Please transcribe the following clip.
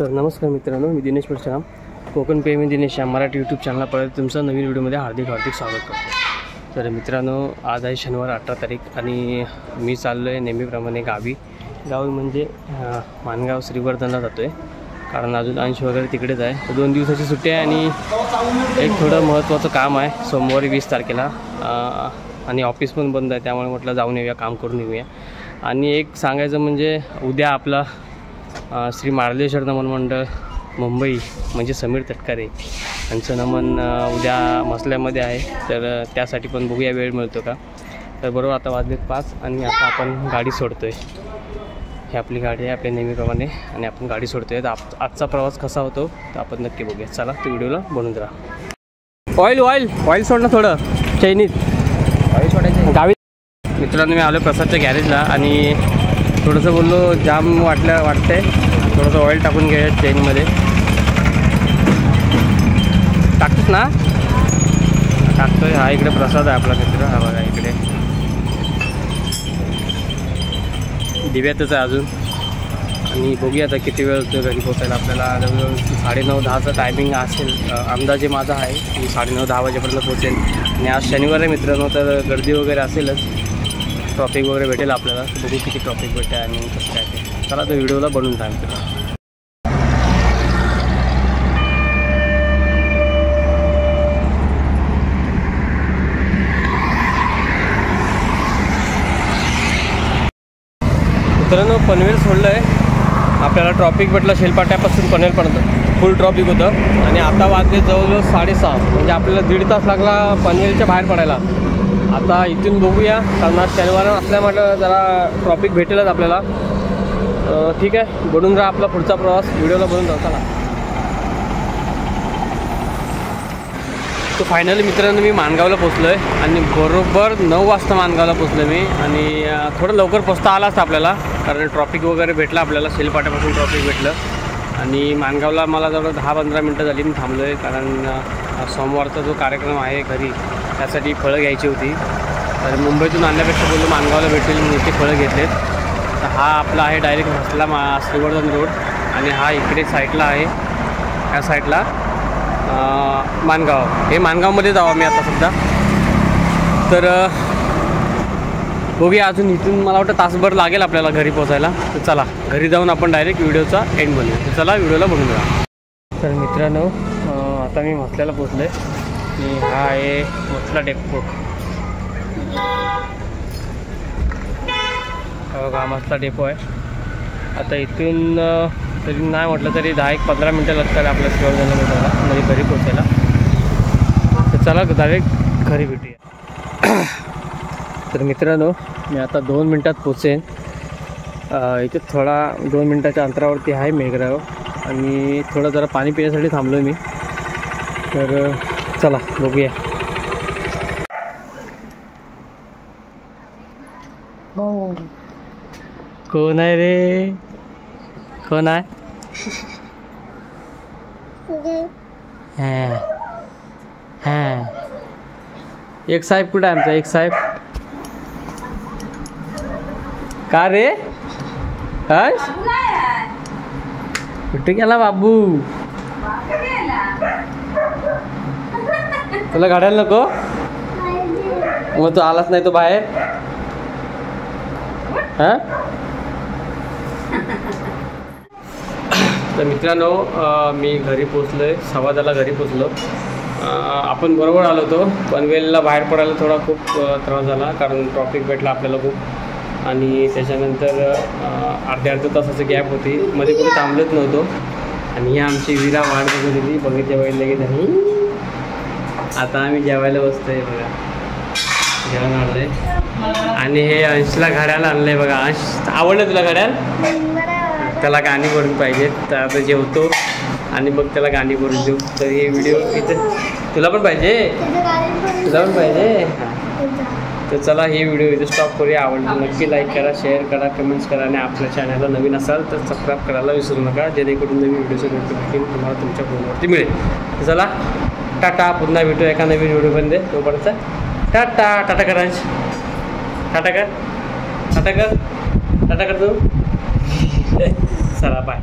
तर नमस्कार मित्रांनो, मी दिनेश परशुराम, कोकण प्रेमी दिनेश या मराठी यूट्यूब चॅनलला परत तुमचं नवीन व्हिडिओमध्ये हार्दिक स्वागत करतो। तर मित्रांनो, आज आहे शनिवार 18 तारीख आणि मी चाललो आहे नेहमीप्रमाणे गावी म्हणजे मानगाव श्रीवर्धनला जातो आहे, कारण अजून अंश वगैरे तिकडेच आहे। तर 2 दिवसाची सुट्टी आहे आणि एक थोडं महत्त्वाचं काम आहे सोमवारी 20 तारखेला, आणि ऑफिस पण बंद आहे, त्यामुळे म्हटलं जाऊन येऊया, काम करून येऊया। आणि एक सांगायचं म्हणजे उद्या आपला श्री मार्लेश्वर नमन मंडळ मुंबई म्हणजे समीर तटकरे यांचं नमन उद्या मसल्यामध्ये आहे, तर त्यासाठी पण बघूया वेळ मिळतो का। तर बरोबर आता वाजलेत 5 आणि आता आपण गाडी सोडतो आहे। ही आपली गाडी आहे आपल्या नेहमीप्रमाणे आणि आपण गाडी सोडतो आहे। तर आजचा प्रवास कसा होतो तर आपण नक्की बघूया। चला तर व्हिडिओला बनवून राहा। ऑइल सोडणं थोडं चैनीत ऑइल सोडायचं गावी। मित्रांनो, मी आलो प्रसादच्या गॅरेजला आणि थोडंसं बोललो जाम वाटतंय, थोडंसं ऑइल टाकून घ्या चेनमध्ये। टाकतोस ना? टाकतोय। हा इकडे प्रसाद आहे आपला मित्र, हा बघा इकडे दिव्यातच आहे अजून। आणि बघूया आता किती वेळ होतो घरी पोचायला आपल्याला। जवळजवळ 9:30-10चं टायमिंग असेल अंदाजे माझा आहे की 9:30-10 वाजेपर्यंत पोचेल। आणि आज शनिवार आहे मित्रांनो, तर गर्दी वगैरे असेलच, ट्रॉफिक वगैरे भेटेल आपल्याला। बघू किती ट्रॉफिक भेटेल आणि कसं काय ते। चला तर व्हिडिओला बनवून टाइम करा। मित्रांनो, पनवेल सोडलं आहे आपल्याला, ट्रॉफिक भेटलं शेलपाट्यापासून पनवेलपर्यंत फुल ट्रॉफिक होतं। आणि आता वाजले जवळजवळ 6:30, म्हणजे आपल्याला 1.5 तास लागला पनवेलच्या बाहेर पडायला। आता इथून बघूया, कारण आज शनिवार असल्यामुळे जरा ट्रॉफिक भेटेलच आपल्याला। ठीक आहे, बनून राहा आपला पुढचा प्रवास, व्हिडिओला बनून राहा। चला तो फायनली मित्रांनो मी मानगावला पोचलो आहे आणि बरोबर 9 वाजता मानगावला पोचलो मी। आणि थोडं लवकर पोचता आला असतं आपल्याला, कारण ट्रॉफिक वगैरे भेटलं आपल्याला, शेलपाट्यापासून ट्रॉफिक भेटलं। आणि मानगावला मला जवळ 10-15 मिनटं झाली मी थांबलो आहे, कारण सोमवारचा जो कार्यक्रम आहे घरी त्यासाठी फळं घ्यायची होती। तर मुंबईतून आणण्यापेक्षा बोललो मानगावला भेटेल म्हणून ते फळं घेतलेत। तर हा आपला आहे डायरेक्ट हसला श्रीवर्धन रोड, आणि हा इकडे साईडला आहे, ह्या साईडला मानगाव। हे मानगावमध्ये जावं मी आता सध्या। तर बघूया, अजून इथून मला वाटतं तासभर लागेल आपल्याला घरी पोचायला। तर चला घरी जाऊन आपण डायरेक्ट व्हिडिओचा एंड बनवूया। तर चला व्हिडिओला बनवून राहा। तर मित्रांनो, आता मी मसल्याला पोचलो आहे आणि हा आहे मसला डेपो। हा मसला डेपो आहे। आता इथून तरी नाही म्हटलं तरी 10-15 मिनटं लागतात आपल्या श्रीवर्धनला पोचायला, म्हणजे घरी पोचायला। तर चला डायरेक्ट घरी भेटूया। तर मित्रांनो, मी आता 2 मिनटात पोचेन। इथे थोडा 2 मिनटाच्या अंतरावरती आहे मेघराव, आणि थोडं जरा पाणी पिण्यासाठी थांबलो मी। तर चला बघूया। हो, कोण आहे रे? कोण आहे? हां एक साहेब कुठं आहे आमचा? एक साहेब का रे? कुठे गेला बाबू? तुला गाड्याला नको? मग तू आलाच नाही तो बाहेर? हां तर मित्रांनो, मी घरी पोचलो आहे, 10:15ला घरी पोचलो। आपण बरोबर आलो होतो। पनवेलला बाहेर पडायला थोडा खूप त्रास झाला, कारण ट्रॉफिक भेटला आपल्याला खूप। आणि त्याच्यानंतर अर्ध्या तासाची गॅप होती, मध्ये कुठे थांबलत नव्हतो। आणि ही आमची विरा वाट बघत होती, बघितल्या की नाही। आता आम्ही जेवायला बसतोय बघा, जेवण आणलंय। आणि हे अंशला घड्याला आणलंय बघा। अंश, आवडलं तुला घड्याल? त्याला गाणी करून पाहिजे, तर आता जेवतो आणि मग त्याला गाणी करून देऊ। तर हे व्हिडिओ इथे तुला पण पाहिजे? तुला पण पाहिजे? तर चला हे व्हिडिओ इथे स्टॉप करूया। आवडलं नक्की लाईक करा, शेअर करा, कमेंट्स करा, आणि आपल्या चॅनलला नवीन असाल तर सबस्क्राईब करायला विसरू नका, जेणेकरून नवीन व्हिडिओचं नोटिफिकेशन तुम्हाला तुमच्या फोनवरती मिळेल। तर चला टाटा, पुन्हा भेटू एका नवीन व्हिडिओमध्ये। तोपर्यंत टाटा। टाटा कर अंश, टाटा कर, टाटा कर, टाटा कर तू। चला बाय।